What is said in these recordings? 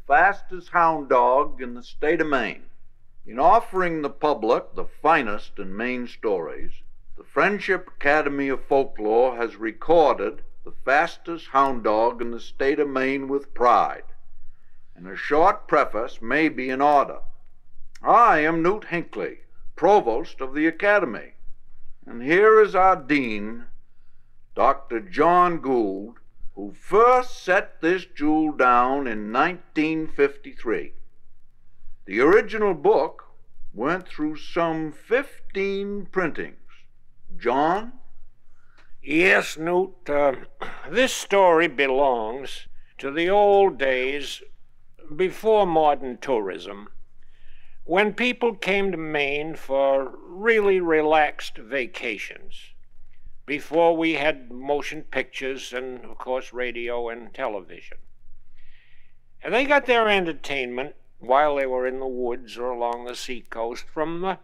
fastest hound dog in the state of Maine. In offering the public the finest in Maine stories, the Friendship Academy of Folklore has recorded the fastest hound dog in the state of Maine with pride, and a short preface may be in order. I am Newt Hinckley, Provost of the Academy, and here is our Dean, Dr. John Gould, who first set this jewel down in 1953. The original book went through some 15 printings. John? Yes, Newt, this story belongs to the old days before modern tourism, when people came to Maine for really relaxed vacations, before we had motion pictures and, of course, radio and television. And they got their entertainment while they were in the woods or along the seacoast from the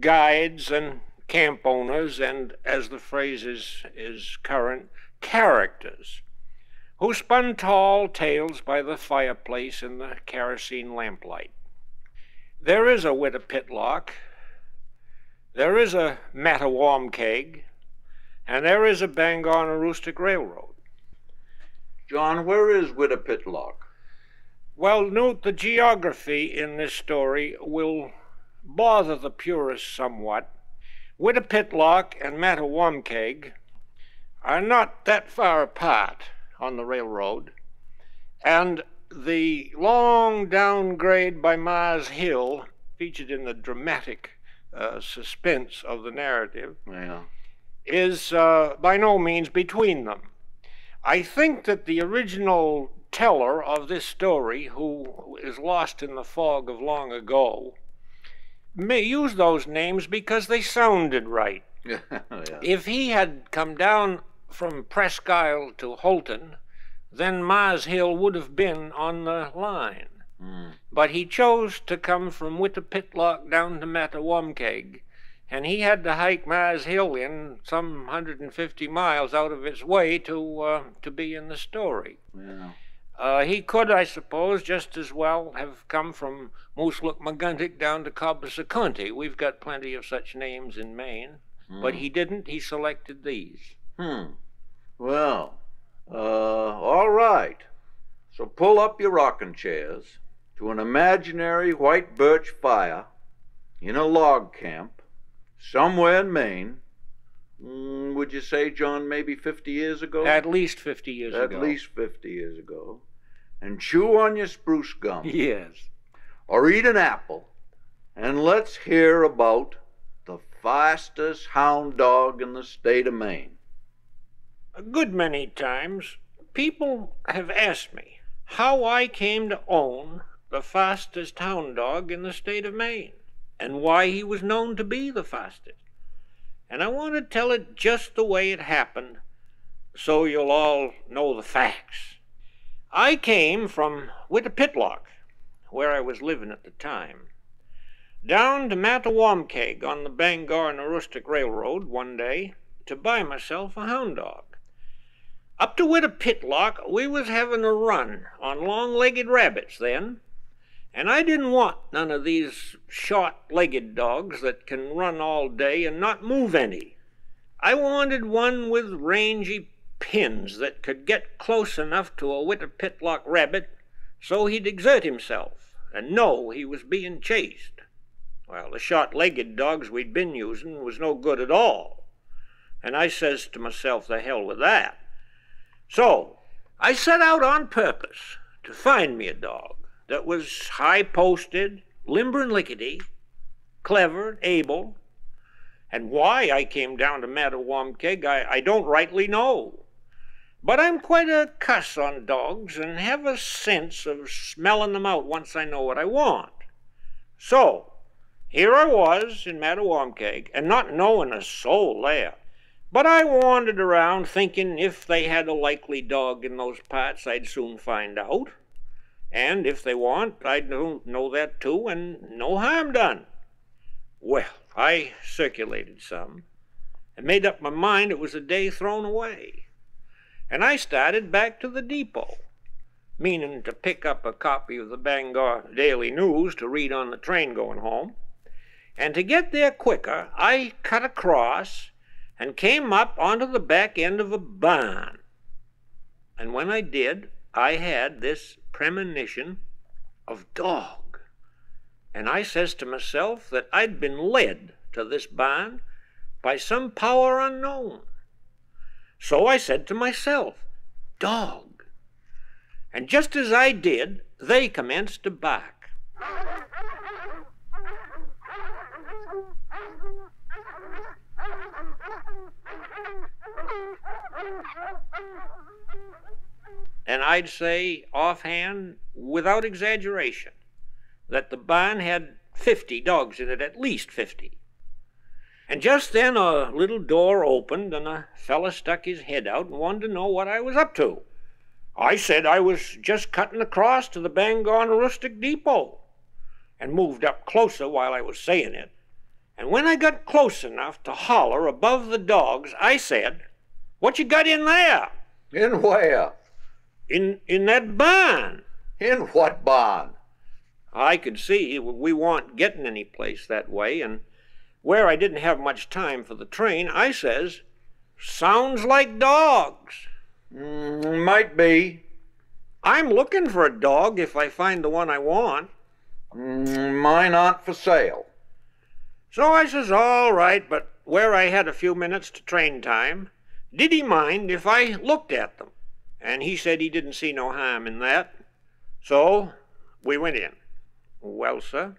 guides and camp owners and, as the phrase is current, characters, who spun tall tales by the fireplace in the kerosene lamplight. There is a Whittapitlock, there is a Mattawamkeag, and there is a Bangor Aroostook Railroad. John, where is Whittapitlock? Well, Newt, the geography in this story will bother the purists somewhat. Whittapitlock and Mattawamkeag are not that far apart on the railroad, and the long downgrade by Mars Hill, featured in the dramatic suspense of the narrative, is by no means between them. I think that the original teller of this story, who is lost in the fog of long ago, may use those names because they sounded right. Yeah. If he had come down from Presque Isle to Holton, then Mars Hill would have been on the line. But he chose to come from Whittapitlock down to Mattawamkeag, and he had to hike Mars Hill in some 150 miles out of its way to be in the story. Yeah. He could, I suppose, just as well have come from Mooselook-Maguntic down to Cobbessacounty. We've got plenty of such names in Maine, but he didn't. He selected these. Well, all right. So pull up your rocking chairs to an imaginary white birch fire in a log camp somewhere in Maine. Would you say, John, maybe 50 years ago? At least 50 years ago. At least 50 years ago. And chew on your spruce gum. Yes. Or eat an apple. And let's hear about the fastest hound dog in the state of Maine. A good many times, people have asked me how I came to own the fastest hound dog in the state of Maine, and why he was known to be the fastest. And I want to tell it just the way it happened, so you'll all know the facts. I came from Whittapitlock, where I was living at the time, down to Mattawamkeag on the Bangor Aroostook Railroad one day to buy myself a hound dog. Up to Whittapitlock, we was having a run on long-legged rabbits then, and I didn't want none of these short-legged dogs that can run all day and not move any. I wanted one with rangy pins that could get close enough to a Whittapitlock rabbit so he'd exert himself and know he was being chased. Well, the short-legged dogs we'd been using was no good at all, and I says to myself, the hell with that. So I set out on purpose to find me a dog that was high-posted, limber and lickety, clever and able. And why I came down to Mattawamkeag, I don't rightly know. But I'm quite a cuss on dogs and have a sense of smelling them out once I know what I want. So here I was in Mattawamkeag, and not knowing a soul there. But I wandered around thinking if they had a likely dog in those parts, I'd soon find out. And if they want, I'd know that too, and no harm done. Well, I circulated some, and made up my mind it was a day thrown away. And I started back to the depot. meaning to pick up a copy of the Bangor Daily News to read on the train going home. And to get there quicker, I cut across and came up onto the back end of a barn. And when I did, I had this premonition of dog. And I says to myself that I'd been led to this barn by some power unknown. So I said to myself, dog. And just as I did, they commenced to bark. And I'd say offhand, without exaggeration, that the barn had 50 dogs in it, at least 50. And just then a little door opened and a fella stuck his head out and wanted to know what I was up to. I said I was just cutting across to the Bangor Aroostook depot, and moved up closer while I was saying it. And when I got close enough to holler above the dogs, I said, "What you got in there?" In where? In that barn. In what barn? I could see we weren't getting any place that way, and where I didn't have much time for the train, I says, "Sounds like dogs." Might be. I'm looking for a dog if I find the one I want. Mine aren't for sale. So I says, all right, but where I had a few minutes to train time, did he mind if I looked at them? And he said he didn't see no harm in that. So we went in. Well, sir,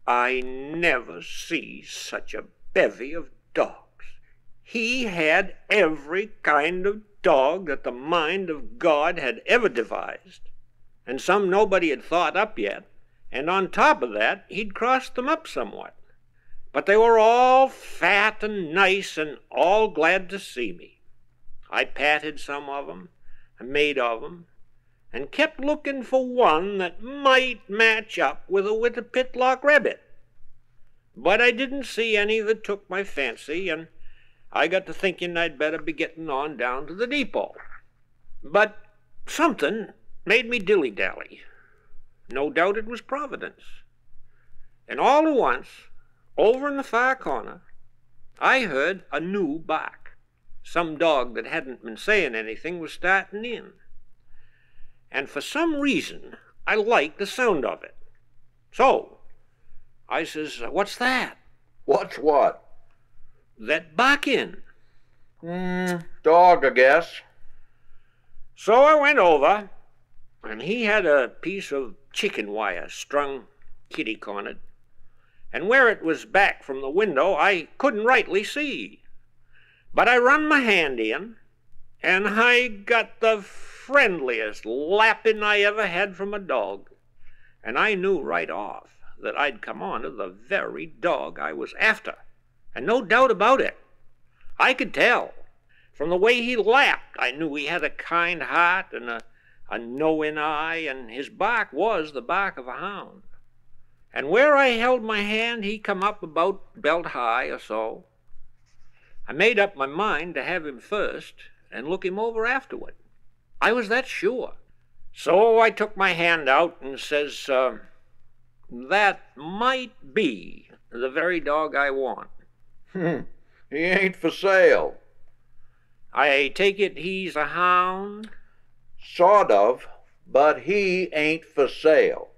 I never see such a bevy of dogs. He had every kind of dog that the mind of God had ever devised, and some nobody had thought up yet, and on top of that, he'd crossed them up somewhat. But they were all fat and nice and all glad to see me. I patted some of 'em and made of 'em, and kept looking for one that might match up with a Whittapitlock rabbit. But I didn't see any that took my fancy, and I got to thinking I'd better be getting on down to the depot. But something made me dilly-dally. No doubt it was Providence. And all at once, over in the far corner, I heard a new bark. Some dog that hadn't been saying anything was starting in. And for some reason, I liked the sound of it. So I says, "What's that?" What's what? "That barking." Dog, I guess. So I went over, and he had a piece of chicken wire strung kitty-cornered, and where it was back from the window I couldn't rightly see. But I run my hand in, and I got the friendliest lapping I ever had from a dog, and I knew right off that I'd come on to the very dog I was after, and no doubt about it. I could tell. From the way he lapped, I knew he had a kind heart and a knowing eye, and his bark was the bark of a hound. And where I held my hand, he come up about belt high or so. I made up my mind to have him first and look him over afterward. I was that sure. So I took my hand out and says, "That might be the very dog I want." He ain't for sale. "I take it he's a hound?" Sort of, but he ain't for sale.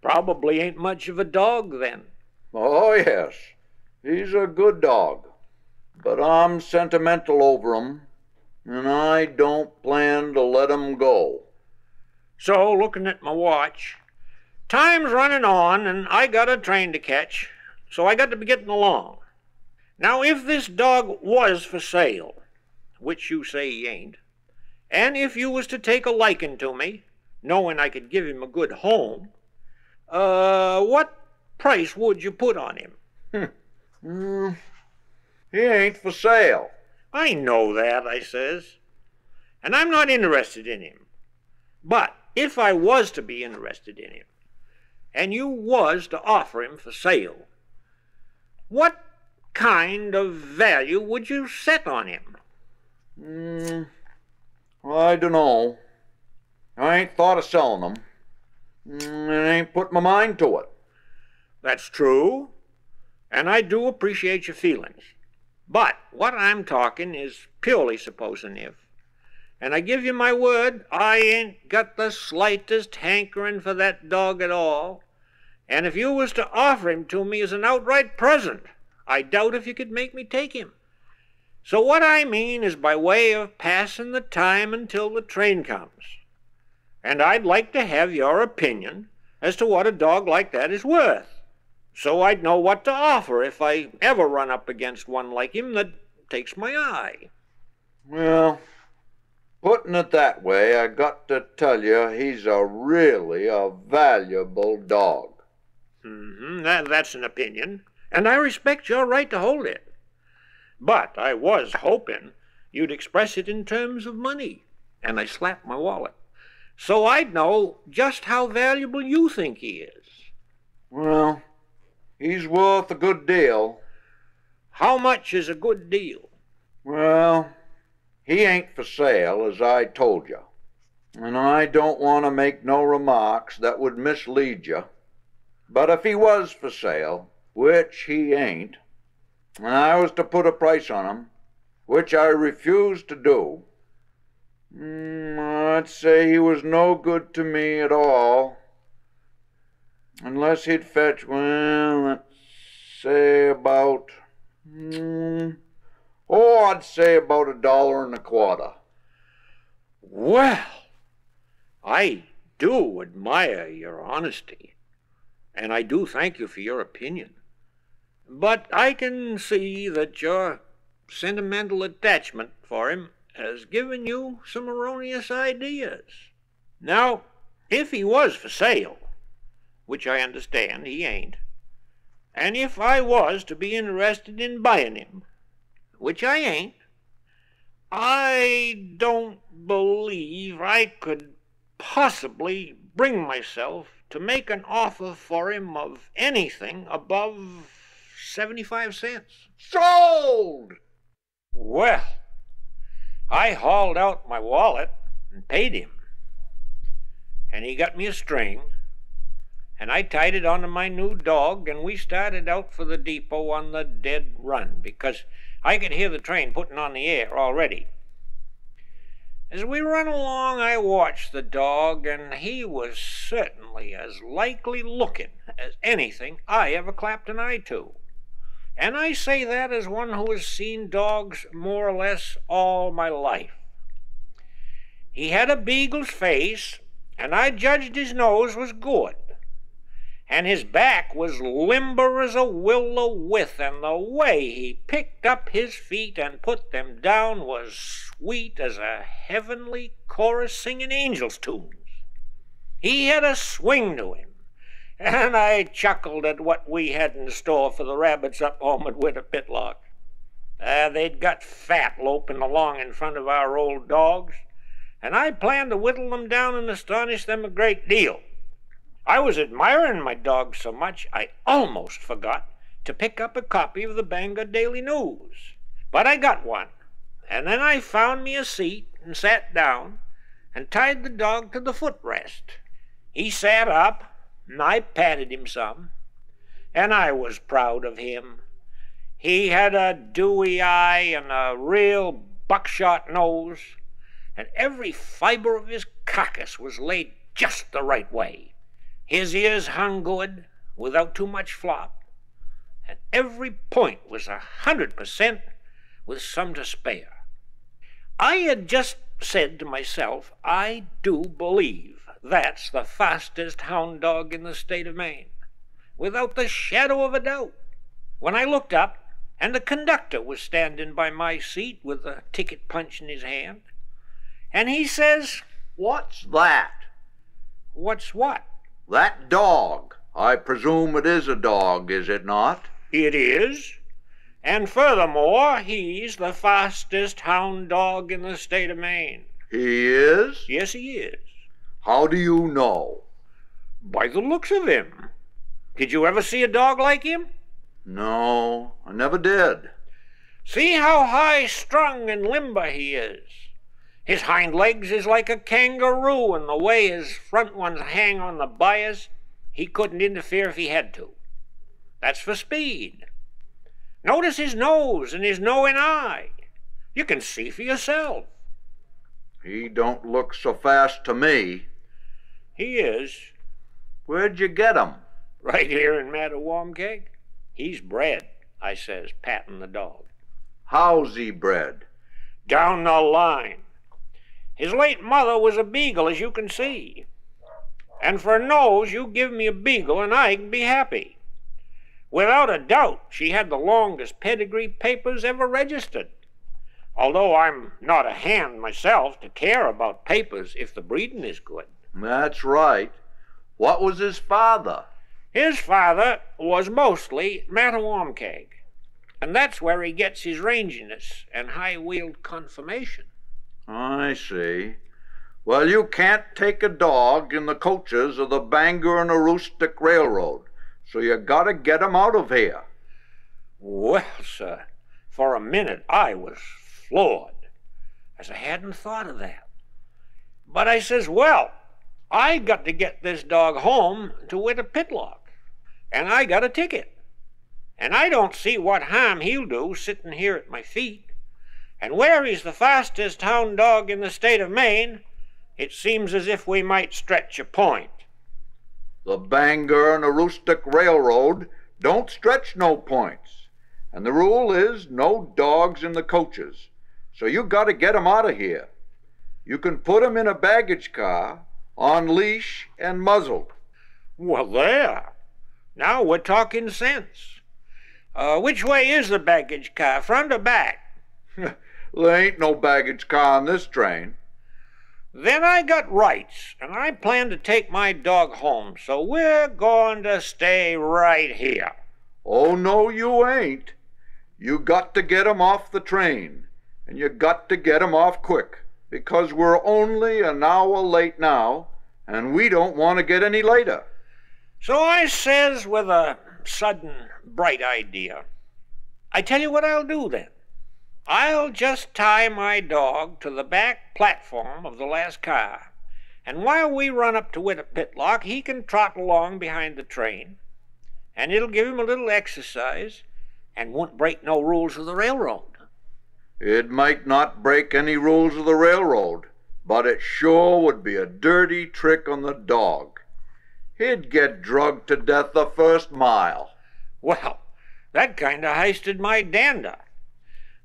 "Probably ain't much of a dog then." Oh, yes. He's a good dog. But I'm sentimental over him, and I don't plan to let him go. So, looking at my watch, time's running on, and I got a train to catch, so I got to be getting along. Now, if this dog was for sale, which you say he ain't, and if you was to take a liking to me, knowing I could give him a good home, what price would you put on him? He ain't for sale. "I know that," I says, "and I'm not interested in him. But if I was to be interested in him, and you was to offer him for sale, what kind of value would you set on him?" I dunno. I ain't thought of selling them. I ain't put my mind to it. That's true, and I do appreciate your feelings. But what I'm talking is purely supposing if. And I give you my word, I ain't got the slightest hankering for that dog at all. And if you was to offer him to me as an outright present, I doubt if you could make me take him. So what I mean is by way of passing the time until the train comes. And I'd like to have your opinion as to what a dog like that is worth, so I'd know what to offer if I ever run up against one like him that takes my eye. Well, putting it that way, I got to tell you he's really a valuable dog. That's an opinion, and I respect your right to hold it. But I was hoping you'd express it in terms of money, and I slapped my wallet, so I'd know just how valuable you think he is. Well, he's worth a good deal. How much is a good deal? Well, he ain't for sale, as I told you. And I don't want to make no remarks that would mislead you. But if he was for sale, which he ain't, and I was to put a price on him, which I refuse to do, I'd say he was no good to me at all. Unless he'd fetch, well, let's say about, I'd say about $1.25. Well, I do admire your honesty, and I do thank you for your opinion. But I can see that your sentimental attachment for him has given you some erroneous ideas. Now, if he was for sale, which I understand he ain't, and if I was to be interested in buying him, which I ain't, I don't believe I could possibly bring myself to make an offer for him of anything above 75 cents. Sold! Well, I hauled out my wallet and paid him, and he got me a string, and I tied it onto my new dog, and we started out for the depot on the dead run, because I could hear the train putting on the air already. As we run along, I watched the dog, and he was certainly as likely looking as anything I ever clapped an eye to. And I say that as one who has seen dogs more or less all my life. He had a beagle's face, and I judged his nose was good. And his back was limber as a willow withe, and the way he picked up his feet and put them down was sweet as a heavenly chorus singing angels' tunes. He had a swing to him, and I chuckled at what we had in store for the rabbits up home at Winter Pitlock. They'd got fat loping along in front of our old dogs, and I planned to whittle them down and astonish them a great deal. I was admiring my dog so much I almost forgot to pick up a copy of the Bangor Daily News. But I got one, and then I found me a seat and sat down and tied the dog to the footrest. He sat up, and I patted him some, and I was proud of him. He had a dewy eye and a real buckshot nose, and every fiber of his carcass was laid just the right way. His ears hung good, without too much flop, and every point was 100% with some to spare. I had just said to myself, I do believe that's the fastest hound dog in the state of Maine, without the shadow of a doubt, when I looked up, and the conductor was standing by my seat with a ticket punch in his hand, and he says, "What's that?" "What's what?" "That dog. I presume it is a dog, is it not?" "It is. And furthermore, he's the fastest hound dog in the state of Maine." "He is?" "Yes, he is." "How do you know?" "By the looks of him. Did you ever see a dog like him?" "No, I never did." "See how high-strung and limber he is. His hind legs is like a kangaroo, and the way his front ones hang on the bias, he couldn't interfere if he had to. That's for speed. Notice his nose and his knowing eye. You can see for yourself. He don't look so fast to me. He is. Where'd you get him? Right here in Mattawamkeag. He's bred, I says, patting the dog. How's he bred? Down the line. His late mother was a beagle, as you can see. And for a nose, you give me a beagle and I can be happy. Without a doubt, she had the longest pedigree papers ever registered. Although I'm not a hand myself to care about papers if the breeding is good. That's right. What was his father? His father was mostly Mattawamkeag, and that's where he gets his ranginess and high-wheeled conformation. I see. Well, you can't take a dog in the coaches of the Bangor Aroostook Railroad, so you gotta get him out of here. Well, sir, for a minute I was floored, as I hadn't thought of that. But I says, well, I got to get this dog home to Wittapitlock, and I got a ticket. And I don't see what harm he'll do sitting here at my feet. And where he's the fastest hound dog in the state of Maine, it seems as if we might stretch a point. The Bangor and Aroostook Railroad don't stretch no points. And the rule is no dogs in the coaches. So you gotta get 'em out of here. You can put 'em in a baggage car, on leash and muzzled. Well, there. Now we're talking sense. Which way is the baggage car, front or back? There ain't no baggage car on this train. Then I got rights, and I plan to take my dog home, so we're going to stay right here. Oh, no, you ain't. You got to get 'em off the train, and you got to get 'em off quick, because we're only an hour late now, and we don't want to get any later. So I says with a sudden bright idea, I tell you what I'll do then. I'll just tie my dog to the back platform of the last car, and while we run up to Wittapitlock, he can trot along behind the train, and it'll give him a little exercise and won't break no rules of the railroad. It might not break any rules of the railroad, but it sure would be a dirty trick on the dog. He'd get drugged to death the first mile. Well, that kind of heisted my dander.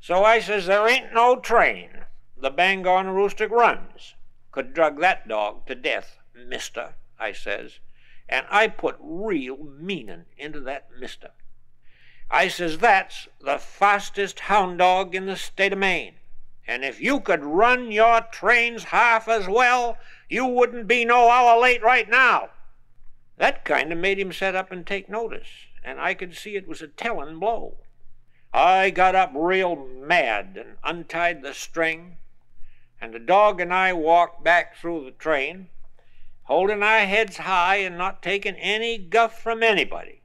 So I says, there ain't no train the Bangor Aroostook runs could drug that dog to death, mister, I says. And I put real meaning into that mister. I says, that's the fastest hound dog in the state of Maine. And if you could run your trains half as well, you wouldn't be no hour late right now. That kind of made him set up and take notice, and I could see it was a telling blow. I got up real mad and untied the string, and the dog and I walked back through the train, holding our heads high and not taking any guff from anybody.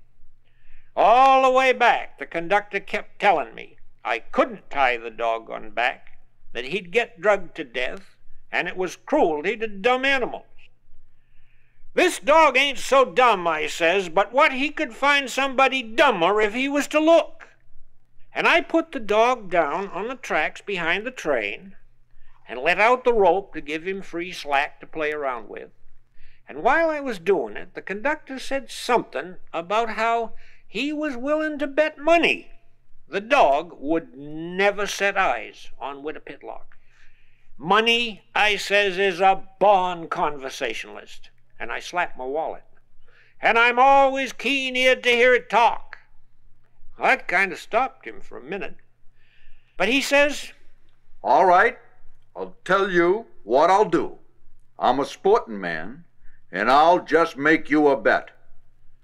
All the way back, the conductor kept telling me I couldn't tie the dog on back, that he'd get drugged to death, and it was cruelty to dumb animals. This dog ain't so dumb, I says, but what he could find somebody dumber if he was to look. And I put the dog down on the tracks behind the train and let out the rope to give him free slack to play around with. And while I was doing it, the conductor said something about how he was willing to bet money the dog would never set eyes on Wittapitlock. Money, I says, is a born conversationalist, and I slapped my wallet. And I'm always keen-eared to hear it talk. That kind of stopped him for a minute. But he says, All right, I'll tell you what I'll do. I'm a sporting man, and I'll just make you a bet.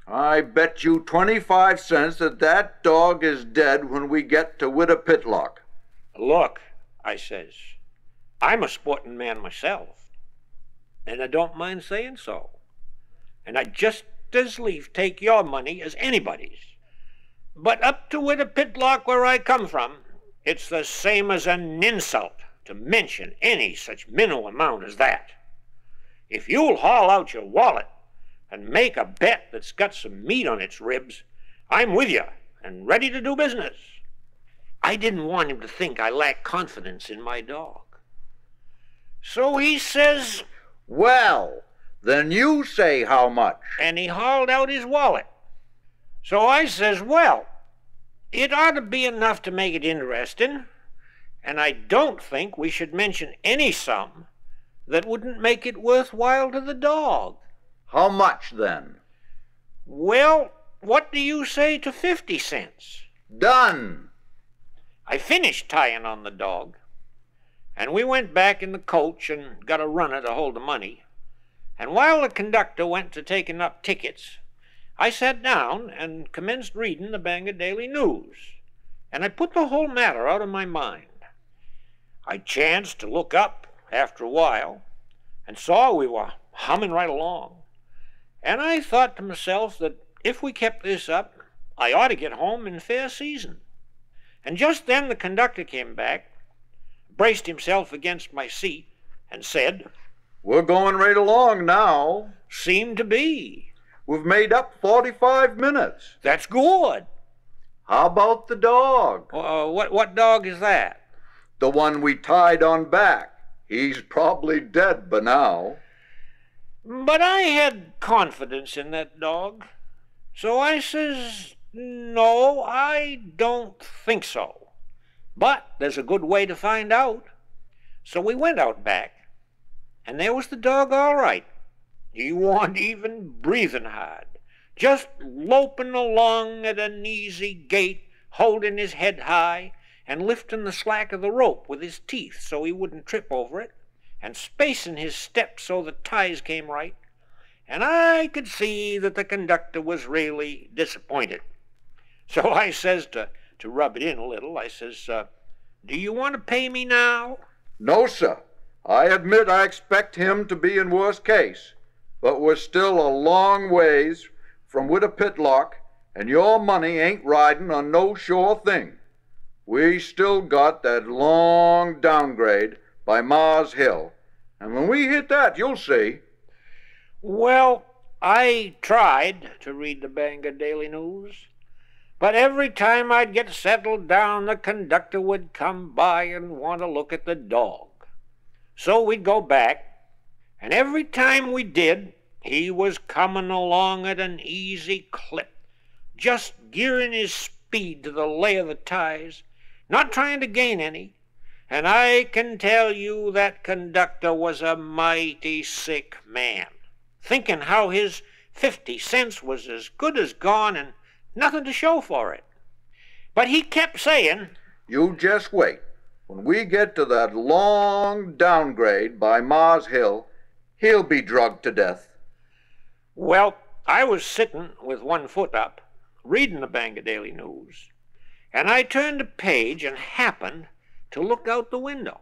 I bet you 25 cents that that dog is dead when we get to Wittapitlock. Look, I says, I'm a sporting man myself, and I don't mind saying so. And I'd just as lief take your money as anybody's. But up to Wittapitlock, where I come from, it's the same as an insult to mention any such minimal amount as that. If you'll haul out your wallet and make a bet that's got some meat on its ribs, I'm with you and ready to do business. I didn't want him to think I lacked confidence in my dog. So he says, "Well, then you say how much." And he hauled out his wallet. So I says, well, it ought to be enough to make it interesting, and I don't think we should mention any sum that wouldn't make it worthwhile to the dog. "How much, then?" Well, what do you say to 50 cents? "Done." I finished tying on the dog, and we went back in the coach and got a runner to hold the money. And while the conductor went to taking up tickets, I sat down and commenced reading the Bangor Daily News, and I put the whole matter out of my mind. I chanced to look up after a while and saw we were humming right along, and I thought to myself that if we kept this up, I ought to get home in fair season. And just then the conductor came back, braced himself against my seat, and said, "We're going right along now. Seemed to be. We've made up 45 minutes. That's good. How about the dog?" What dog is that?" "The one we tied on back. He's probably dead by now." But I had confidence in that dog. So I says, no, I don't think so. But there's a good way to find out. So we went out back, and there was the dog all right. He wasn't even breathing hard, just loping along at an easy gait, holding his head high, and lifting the slack of the rope with his teeth so he wouldn't trip over it, and spacing his steps so the ties came right. And I could see that the conductor was really disappointed. So I says, to rub it in a little, I says, do you want to pay me now? "No, sir. I admit I expect him to be in worse case, but we're still a long ways from Wittapitlock, and your money ain't riding on no sure thing. We still got that long downgrade by Mars Hill, and when we hit that, you'll see." Well, I tried to read the Bangor Daily News, but every time I'd get settled down, the conductor would come by and want to look at the dog. So we'd go back, and every time we did, he was coming along at an easy clip, just gearing his speed to the lay of the ties, not trying to gain any. And I can tell you that conductor was a mighty sick man, thinking how his 50 cents was as good as gone and nothing to show for it. But he kept saying, "You just wait. When we get to that long downgrade by Mars Hill, he'll be drugged to death." Well, I was sitting with one foot up, reading the Bangor Daily News, and I turned a page and happened to look out the window.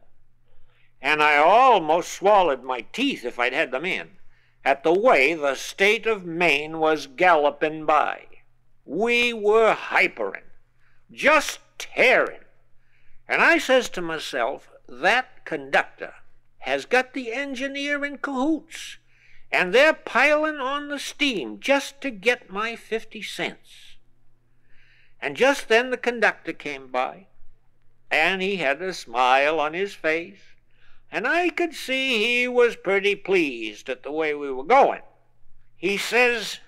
And I almost swallowed my teeth, if I'd had them in, at the way the State of Maine was galloping by. We were hypering, just tearing. And I says to myself, that conductor has got the engineer in cahoots, and they're piling on the steam just to get my 50 cents. And just then the conductor came by, and he had a smile on his face, and I could see he was pretty pleased at the way we were going. He says,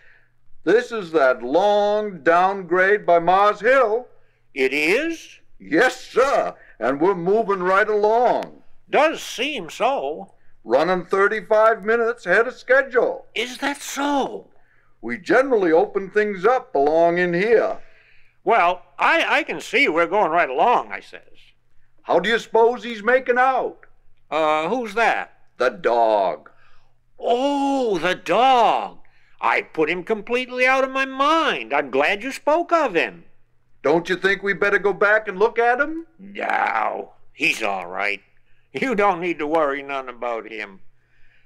"This is that long downgrade by Mars Hill." "It is?" "Yes, sir, and we're moving right along. "Does seem so." Running 35 minutes ahead of schedule. "Is that so?" "We generally open things up along in here." "Well, I can see we're going right along," I says. "How do you suppose he's making out?" Who's that?" "The dog." "Oh, the dog. I put him completely out of my mind. I'm glad you spoke of him." "Don't you think we better go back and look at him?" "No, he's all right. You don't need to worry none about him.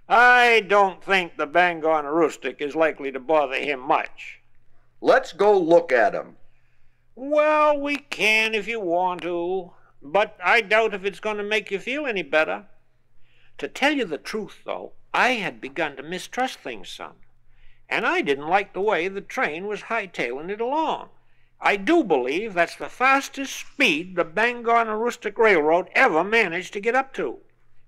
I don't think the Bangor Aroostook is likely to bother him much." "Let's go look at him." "Well, we can if you want to. but I doubt if it's going to make you feel any better. To tell you the truth, though, I had begun to mistrust things some, and I didn't like the way the train was hightailing it along. I do believe that's the fastest speed the Bangor Aroostook Railroad ever managed to get up to,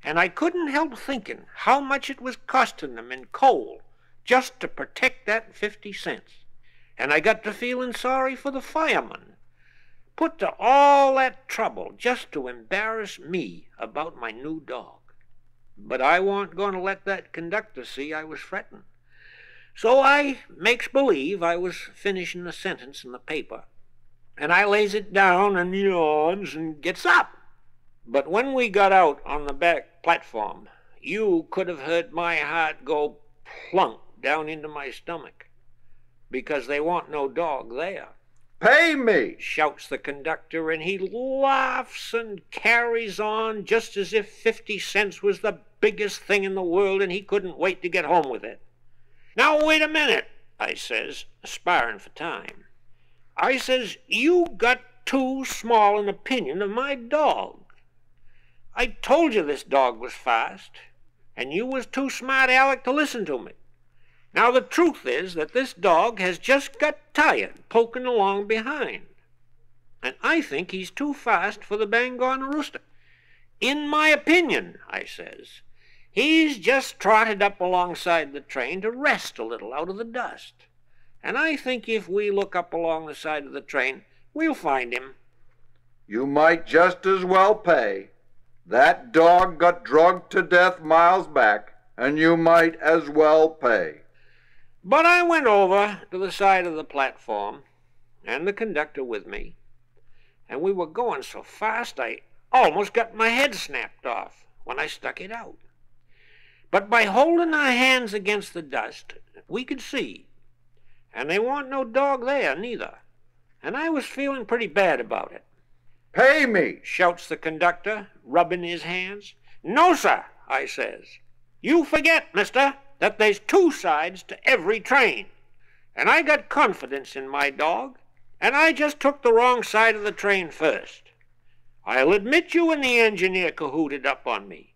and I couldn't help thinking how much it was costing them in coal just to protect that 50 cents. And I got to feeling sorry for the firemen, put to all that trouble just to embarrass me about my new dog. But I wasn't going to let that conductor see I was fretting. So I makes believe I was finishing a sentence in the paper, and I lays it down and yawns and gets up. But when we got out on the back platform, you could have heard my heart go plunk down into my stomach, because they want no dog there. Pay me, shouts the conductor, and he laughs and carries on just as if 50 cents was the biggest thing in the world and he couldn't wait to get home with it. Now, wait a minute, I says, aspiring for time. I says, you got too small an opinion of my dog. I told you this dog was fast, and you was too smart aleck to listen to me. Now, the truth is that this dog has just got tired poking along behind, and I think he's too fast for the Bangor Aroostook. In my opinion, I says, he's just trotted up alongside the train to rest a little out of the dust, and I think if we look up along the side of the train, we'll find him. You might just as well pay. That dog got drugged to death miles back, and you might as well pay. But I went over to the side of the platform, and the conductor with me, and we were going so fast I almost got my head snapped off when I stuck it out. But by holding our hands against the dust, we could see, and there wasn't no dog there neither, and I was feeling pretty bad about it. Pay me, shouts the conductor, rubbing his hands. No, sir, I says. You forget, mister, that there's two sides to every train, and I got confidence in my dog, and I just took the wrong side of the train first. I'll admit you and the engineer cahooted up on me,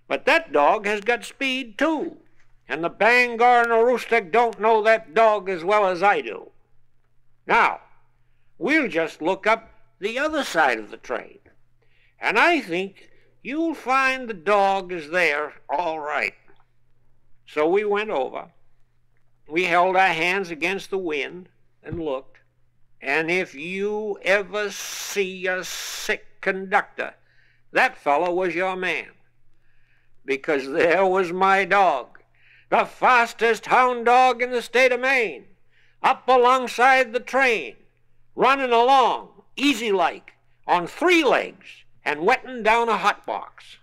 but that dog has got speed too, and the Bangor Aroostook don't know that dog as well as I do. Now, we'll just look up the other side of the train, and I think you'll find the dog is there all right. So we went over. We held our hands against the wind and looked. And if you ever see a sick conductor, that fellow was your man. Because there was my dog, the fastest hound dog in the state of Maine, up alongside the train, running along, easy-like, on 3 legs, and wetting down a hot box.